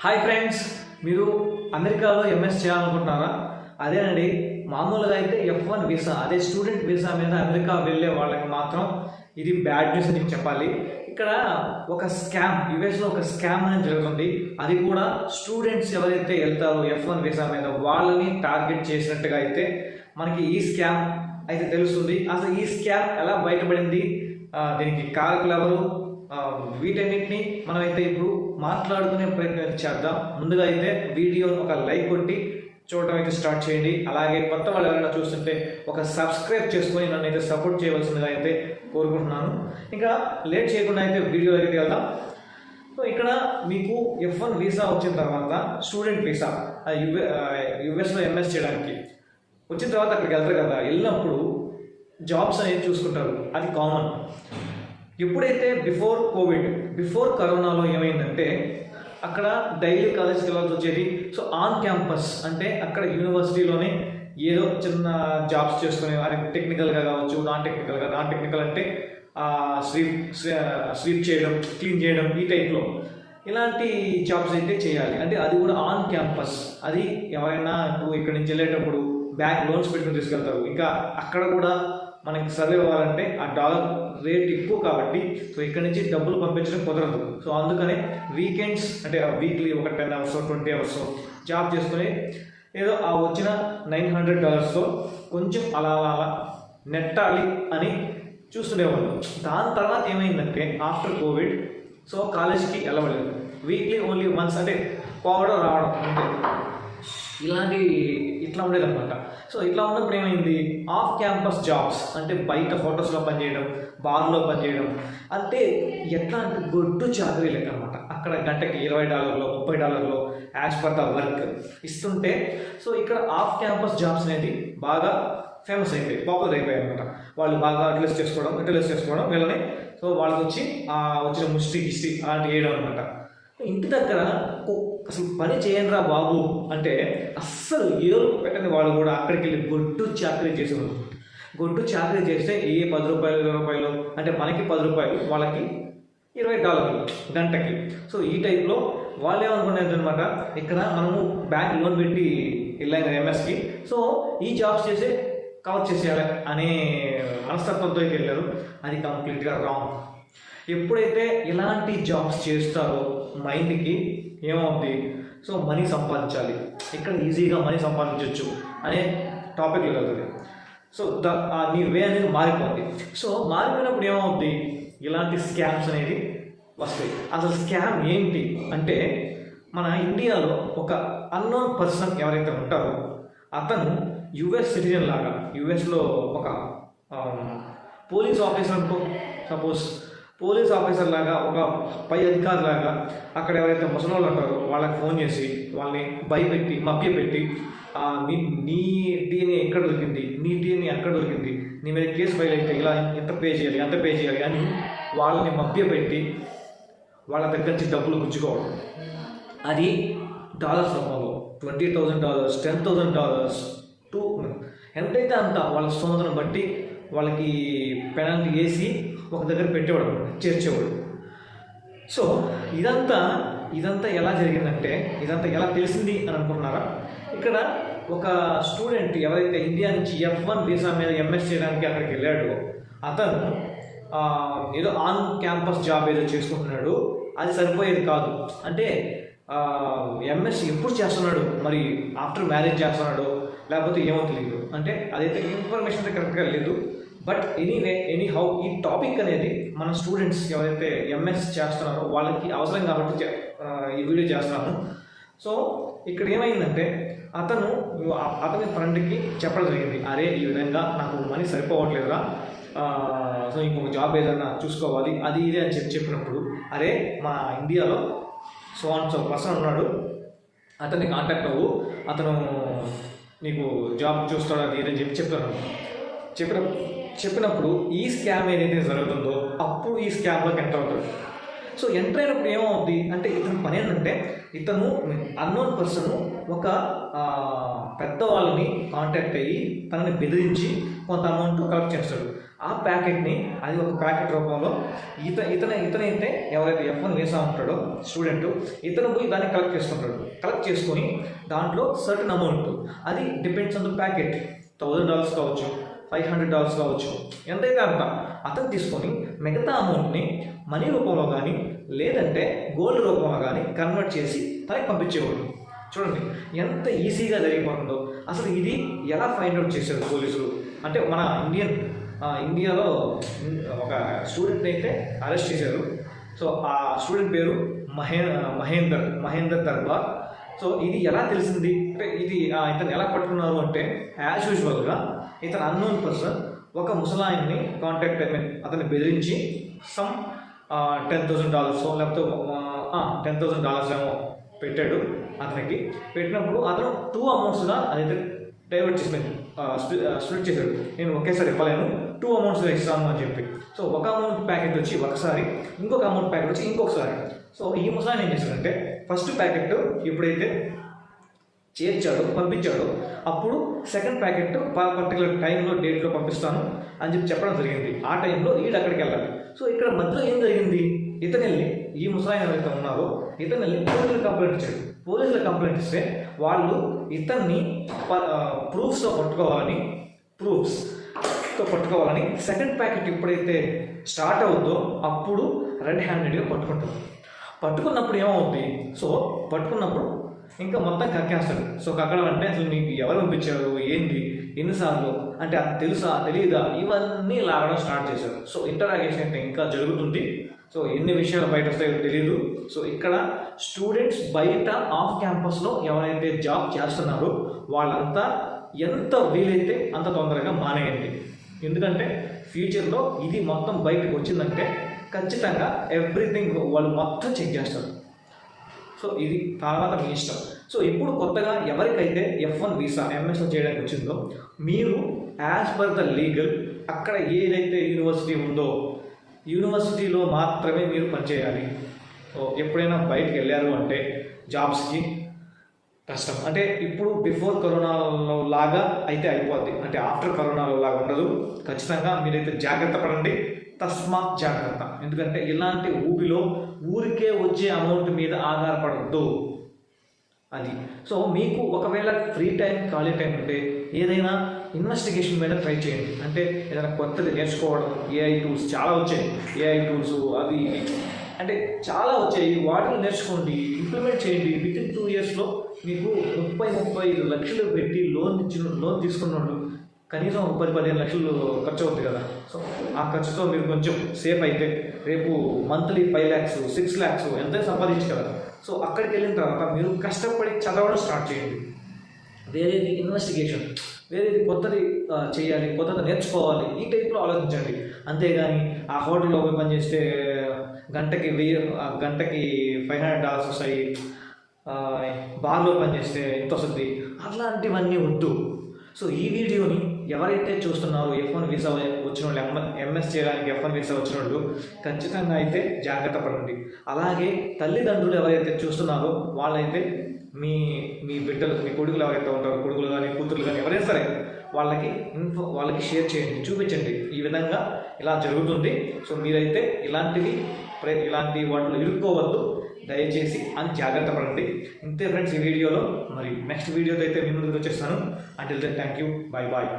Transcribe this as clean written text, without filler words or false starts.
Hi friends, మీరు అమెరికాలో MS చేయాలనుకుంటున్నారా? అదేనండి. మామూలుగా అయితే F1 వీసా, అదే స్టూడెంట్ వీసా మీద అమెరికా వెళ్ళే వాళ్ళకి మాత్రం ఇది బ్యాడ్ న్యూస్ అని చెప్పాలి. ఇక్కడ ఒక స్కామ్, యుఎస్లో ఒక స్కామ్ అనేది జరుగుతుంది. అది కూడా స్టూడెంట్స్ ఎవరైతే వెళ్తారో F1 వీసా మీద వాళ్ళని టార్గెట్ చేసినట్టుగా అయితే మనకి ఈ స్కామ్ అయితే తెలుస్తుంది. అసలు ఈ స్కామ్ ఎలా బయటపడింది, దీనికి కారకులు ఎవరు, వీటన్నిటిని మనమైతే ఇప్పుడు మాట్లాడుకునే ప్రయత్నం చేద్దాం. ముందుగా అయితే వీడియోని ఒక లైక్ కొట్టి చూడటం అయితే స్టార్ట్ చేయండి. అలాగే కొత్త వాళ్ళు ఎవరైనా చూస్తుంటే ఒక సబ్స్క్రైబ్ చేసుకొని నన్ను అయితే సపోర్ట్ చేయవలసిందిగా అయితే కోరుకుంటున్నాను. ఇంకా లేట్ చేయకుండా అయితే వీడియో అయితే వెళ్దాం. సో ఇక్కడ మీకు F1 వీసా వచ్చిన తర్వాత స్టూడెంట్ వీసా, యుఎస్లో ఎంఎస్ చేయడానికి వచ్చిన తర్వాత అక్కడికి వెళ్తారు కదా, వెళ్ళినప్పుడు జాబ్స్ అనేది చూసుకుంటారు. అది కామన్. ఎప్పుడైతే బిఫోర్ కరోనాలో ఏమైందంటే అక్కడ డైలీ కాలేజ్కి వెళ్ళాల్సి వచ్చేది. సో ఆన్ క్యాంపస్ అంటే అక్కడ యూనివర్సిటీలోనే ఏదో చిన్న జాబ్స్ చేసుకునే, అది టెక్నికల్గా కావచ్చు, నాన్ టెక్నికల్ అంటే స్వీప్ చేయడం, క్లీన్ చేయడం, ఈ టైప్లో ఇలాంటి జాబ్స్ అయితే చేయాలి. అంటే అది కూడా ఆన్ క్యాంపస్. అది ఎవరైనా ఇప్పుడు ఇక్కడి నుంచి వెళ్ళేటప్పుడు బ్యాంక్ లోన్స్ పెట్టుకుని తీసుకెళ్తారు. ఇంకా అక్కడ కూడా మనకి సర్వే అవ్వాలంటే ఆ డాలర్ రేట్ ఎక్కువ కాబట్టి సో ఇక్కడ నుంచి డబ్బులు పంపించడం కుదరదు. సో అందుకనే వీకెండ్స్ అంటే వీక్లీ ఒక 10 hours 20 hours జాబ్ చేసుకుని ఏదో ఆ వచ్చిన $900 కొంచెం అలా నెట్టాలి అని చూస్తుండేవాళ్ళు. దాని తర్వాత ఏమైందంటే ఆఫ్టర్ కోవిడ్ సో కాలేజ్కి వెళ్ళలేదు. వీక్లీ ఓన్లీ వన్స్ అంటే పోవడం రావడం అంటే ఇట్లా ఉండేదన్నమాట. సో ఇట్లా ఉన్నప్పుడు ఏమైంది, ఆఫ్ క్యాంపస్ జాబ్స్ అంటే బయట హోటల్స్లో పనిచేయడం, బార్లో పనిచేయడం, అంటే ఎట్లా అంటే గొడ్డు చాకరీ లెక్క అనమాట. అక్కడ గంటకి $20 $30 యాజ్ పర్ ద వర్క్ ఇస్తుంటే సో ఇక్కడ ఆఫ్ క్యాంపస్ జాబ్స్ అనేది బాగా ఫేమస్ అయిపోయాయి, పాపులర్ అయిపోయాయి అనమాట. వాళ్ళు బాగా యూటిలైజ్ చేసుకోవడం వీళ్ళని సో వాళ్ళకి వచ్చి వచ్చిన హిస్టరీ అలాంటి వేయడం అనమాట. ఇంటి దగ్గర అసలు పని చేయండిరా బాబు అంటే అస్సలు ఏరు పెట్టని వాళ్ళు కూడా అక్కడికి వెళ్ళి గొడ్డు చాకరీ చేసేవాళ్ళు. గొడ్డు చాకరీ చేస్తే ఏ $10 $20 అంటే మనకి $10, వాళ్ళకి $20 గంటకి. సో ఈ టైప్లో వాళ్ళు ఏమనుకునేది అనమాట, ఇక్కడ మనము బ్యాంక్ లోన్ పెట్టి వెళ్ళాం కదా ఎంఎస్కి, సో ఈ జాబ్స్ చేసి కవర్ చేసేయాలి అనే మనస్తత్వంతో అయితే వెళ్ళారు. అది కంప్లీట్గా రాంగ్. ఎప్పుడైతే ఇలాంటి జాబ్స్ చేస్తారో మైండ్కి ఏమవుతుంది, సో మనీ సంపాదించాలి, ఇక్కడ ఈజీగా మనీ సంపాదించవచ్చు అనే టాపిక్లో వెళ్తుంది. సో నీ వే అనేది మారిపోద్ది. సో మారిపోయినప్పుడు ఏమవుద్ది, ఇలాంటి స్కామ్స్ అనేది వస్తాయి. అసలు స్కామ్ ఏంటి అంటే మన ఇండియాలో ఒక అన్నోన్ పర్సన్ ఎవరైతే ఉంటారో అతను యుఎస్ సిటిజన్ లాగా, యుఎస్లో ఒక పోలీస్ ఆఫీసర్ అనుకో, సపోజ్ పోలీస్ ఆఫీసర్ లాగా, ఒక పై అధికారి లాగా అక్కడ ఎవరైతే ముసలి వాళ్ళు ఉంటారో వాళ్ళకి ఫోన్ చేసి వాళ్ళని భయపెట్టి మభ్యపెట్టి నీ డిఎన్ఏ ఎక్కడ దొరికింది, నీ డిఎన్ఏ ఎక్కడ దొరికింది, నీ మీద కేసు ఫైల్ అయితే ఇలా ఎంత పే చేయాలి అని వాళ్ళని మభ్యపెట్టి వాళ్ళ దగ్గర నుంచి డబ్బులు గుంజుకోవడం. అది డాలర్స్ రూపంలో $20,000 $10,000 ఎంతైతే అంత వాళ్ళ స్తోమతను బట్టి వాళ్ళకి పెనాల్టీ వేసి ఒక దగ్గర పెట్టేవాడు, చేర్చేవాడు. సో ఇదంతా ఎలా జరిగిందంటే, ఇదంతా ఎలా తెలిసింది అని అనుకుంటున్నారా? ఇక్కడ ఒక స్టూడెంట్ ఎవరైతే ఇండియా నుంచి F1 వీసా మీద ఎంఎస్ చేయడానికి అక్కడికి వెళ్ళాడో అతను ఏదో ఆన్ క్యాంపస్ జాబ్ ఏదో చేసుకుంటున్నాడు. అది సరిపోయేది కాదు. అంటే ఎంఎస్ ఎప్పుడు చేస్తున్నాడు, మరి ఆఫ్టర్ మ్యారేజ్ చేస్తున్నాడు లేకపోతే ఏమో తెలియదు. అంటే అదైతే ఇన్ఫర్మేషన్ అయితే కరెక్ట్గా లేదు. బట్ ఎనీహౌ ఈ టాపిక్ అనేది మన స్టూడెంట్స్ ఎవరైతే ఎంఎస్ చేస్తున్నారో వాళ్ళకి అవసరం కాబట్టి ఈ వీడియో చేస్తున్నాను. సో ఇక్కడ ఏమైందంటే అతని ఫ్రెండ్కి చెప్పడం జరిగింది, అరే ఈ విధంగా నాకు మనీ సరిపోవట్లేదురా, సో ఇంకొక జాబ్ ఏదైనా చూసుకోవాలి అది ఇది అని చెప్పినప్పుడు, అరే మా ఇండియాలో సో పర్సన్ ఉన్నాడు, అతన్ని కాంటాక్ట్ అవ్వు, అతను నీకు జాబ్ చూస్తాడు అది ఏదని చెప్పినప్పుడు ఈ స్కామ్ ఏదైతే జరుగుతుందో అప్పుడు ఈ స్కామ్లోకి ఎంటర్ అవుతాడు. సో ఎంటర్ అయినప్పుడు ఏమవుతుంది అంటే ఇతని పని ఏంటంటే ఇతను అన్నోన్ పర్సన్ ఒక పెద్దవాళ్ళని కాంటాక్ట్ అయ్యి తనని బెదిరించి కొంత అమౌంట్ కలెక్ట్ చేస్తాడు. ఆ ప్యాకెట్ని అది ఒక ప్యాకెట్ రూపంలో ఇతనైతే ఎవరైతే F1 వీసా ఉంటాడో స్టూడెంట్, ఇతను పోయి దాన్ని కలెక్ట్ చేసుకుంటాడు. కలెక్ట్ చేసుకొని దాంట్లో సర్టన్ అమౌంట్, అది డిపెండ్స్ ఆన్ ద ప్యాకెట్, $1000 కావచ్చు, $500 కావచ్చు, ఎంతైతే అంత అతను తీసుకొని మిగతా అమౌంట్ని మనీ రూపంలో కానీ లేదంటే గోల్డ్ రూపంలో కానీ కన్వర్ట్ చేసి తనకి పంపించేవాడు. చూడండి ఎంత ఈజీగా జరిగిపోతుందో. అసలు ఇది ఎలా ఫైండ్ అవుట్ చేశారు పోలీసులు అంటే, మన ఇండియాలో ఒక స్టూడెంట్ని అయితే అరెస్ట్ చేశారు. సో ఆ స్టూడెంట్ పేరు మహేందర్ దర్బార్. సో ఇది ఎలా తెలిసింది అంటే, ఇది ఇతను ఎలా పట్టుకున్నారు అంటే, యాజ్ యూజువల్గా ఇతను అన్నోన్ పర్సన్ ఒక ముసలాయన్ని కాంటాక్ట్ అతన్ని బెదిరించి సమ్ $10,000 లేకపోతే $10,000 ఏమో పెట్టాడు. అతనికి పెట్టినప్పుడు అతను 2 అమౌంట్స్గా అదైతే డైవర్ట్ చేసి స్ప్లిట్ చేశాడు. నేను ఒకేసారి ఇవ్వలేను, 2 అమౌంట్స్గా ఇస్తాను అని చెప్పి. సో ఒక అమౌంట్ ప్యాకెట్ వచ్చి ఒకసారి, ఇంకొక అమౌంట్ ప్యాకెట్ వచ్చి ఇంకొకసారి. సో ఈ ముసలాయన ఏం చేశాడంటే, ఫస్ట్ ప్యాకెట్ ఎప్పుడైతే చేర్చాడో పంపించాడో అప్పుడు సెకండ్ ప్యాకెట్ పర్టికులర్ టైంలో డేట్లో పంపిస్తాను అని చెప్పడం జరిగింది. ఆ టైంలో వీడు అక్కడికి వెళ్ళాలి. సో ఇక్కడ మధ్యలో ఏం జరిగింది, ఇతను వెళ్ళి ఈ ముసలాయన ఎవరైతే ఉన్నారో ఇతను వెళ్ళి పోలీసులు కంప్లైంట్ ఇచ్చాడు. పోలీసులు కంప్లైంట్ ఇస్తే వాళ్ళు ఇతన్ని ప్రూఫ్స్తో పట్టుకోవాలని సెకండ్ ప్యాకెట్ ఎప్పుడైతే స్టార్ట్ అవుతుందో అప్పుడు రెడ్ హ్యాండెడ్గా పట్టుకున్నప్పుడు ఏమవుతుంది, సో పట్టుకున్నప్పుడు ఇంకా మొత్తం కక్కేస్తాడు. సో కక్కడం అంటే అసలు నీకు ఎవరు పంపించారు, ఏంటి, ఎన్నిసార్లు అంటే అది తెలుసా తెలియదా, ఇవన్నీ లాగడం స్టార్ట్ చేశారు. సో ఇంటరాగేషన్ అయితే ఇంకా జరుగుతుంది. సో ఎన్ని విషయాలు బయట వస్తాయో తెలియదు. సో ఇక్కడ స్టూడెంట్స్ బయట ఆఫ్ క్యాంపస్లో ఎవరైతే జాబ్ చేస్తున్నారో వాళ్ళంతా ఎంత వీలైతే అంత తొందరగా మానేయండి. ఎందుకంటే ఫ్యూచర్లో ఇది మొత్తం బయటకు వచ్చిందంటే ఖచ్చితంగా ఎవ్రీథింగ్ వాళ్ళు మొత్తం చెక్ చేస్తారు. సో ఇది తర్వాత మీ ఇష్టం. సో ఇప్పుడు కొత్తగా ఎవరికైతే F1 వీసా ఎంఎస్లో చేయడానికి వచ్చిందో మీరు యాజ్ పర్ ద లీగల్ అక్కడ ఏదైతే యూనివర్సిటీ ఉందో యూనివర్సిటీలో మాత్రమే మీరు పనిచేయాలి. సో ఎప్పుడైనా బయటకు వెళ్ళారు అంటే జాబ్స్కి కష్టం. అంటే ఇప్పుడు బిఫోర్ కరోనాలో లాగా అయితే అయిపోద్ది, అంటే ఆఫ్టర్ కరోనాలో లాగా ఉండదు. ఖచ్చితంగా మీరైతే జాగ్రత్త పడండి, తస్మాత్ జాగ్రత్త. ఎందుకంటే ఇలాంటి ఊపిలో ఊరికే వచ్చే అమౌంట్ మీద ఆధారపడద్దు అది. సో మీకు ఒకవేళ ఫ్రీ టైం ఖాళీ టైం ఉంటే ఏదైనా ఇన్వెస్టిగేషన్ మీద ట్రై చేయండి. అంటే ఏదైనా కొత్తది నేర్చుకోవడం, AI టూల్స్ చాలా వచ్చాయి, AI టూల్స్ అవి అంటే చాలా వచ్చాయి, వాటిని నేర్చుకోండి, ఇంప్లిమెంట్ చేయండి. వితిన్ 2 ఇయర్స్లో మీకు 30-35 లక్షలు పెట్టి లోన్ తీసుకున్న వాళ్ళు కనీసం 10-15 లక్షలు ఖర్చు అవుతుంది కదా. సో ఆ ఖర్చుతో మీరు కొంచెం సేఫ్ అయితే రేపు మంత్లీ 5 lakhs 6 lakhs ఎంత సంపాదించగలరు. సో అక్కడికి వెళ్ళిన తర్వాత మీరు కష్టపడి చదవడం స్టార్ట్ చేయండి. వేరేది ఇన్వెస్టిగేషన్, వేరేది కొత్తది చేయాలి, కొత్తది నేర్చుకోవాలి, ఈ టైప్లో ఆలోచించండి. అంతేగాని ఆ హోటల్లో పోయి పనిచేస్తే గంటకి $500 వస్తాయి, బార్లో పనిచేస్తే ఎంత వస్తుంది, అట్లాంటివన్నీ వద్దు. సో ఈ వీడియోని ఎవరైతే చూస్తున్నారో F1 వీసా వచ్చిన వాళ్ళు, ఎంఎస్ చేయడానికి F1 వీసా వచ్చిన వాళ్ళు ఖచ్చితంగా అయితే జాగ్రత్త పడండి. అలాగే తల్లిదండ్రులు ఎవరైతే చూస్తున్నారో వాళ్ళైతే మీ బిడ్డలు, మీ కొడుకులు ఎవరైతే ఉంటారో, కొడుకులు కానీ కూతురు కానీ ఎవరైనా సరే వాళ్ళకి షేర్ చేయండి, చూపించండి ఈ విధంగా ఇలా జరుగుతుంది. సో మీరైతే ఇలాంటి వాటిలో ఇరుక్కోవద్దు దయచేసి అని జాగ్రత్త పడండి. ఇంతే ఫ్రెండ్స్ ఈ వీడియోలో. మరి నెక్స్ట్ వీడియోతో అయితే మీ ముందుకు వచ్చేస్తాను. Until then thank you, bye.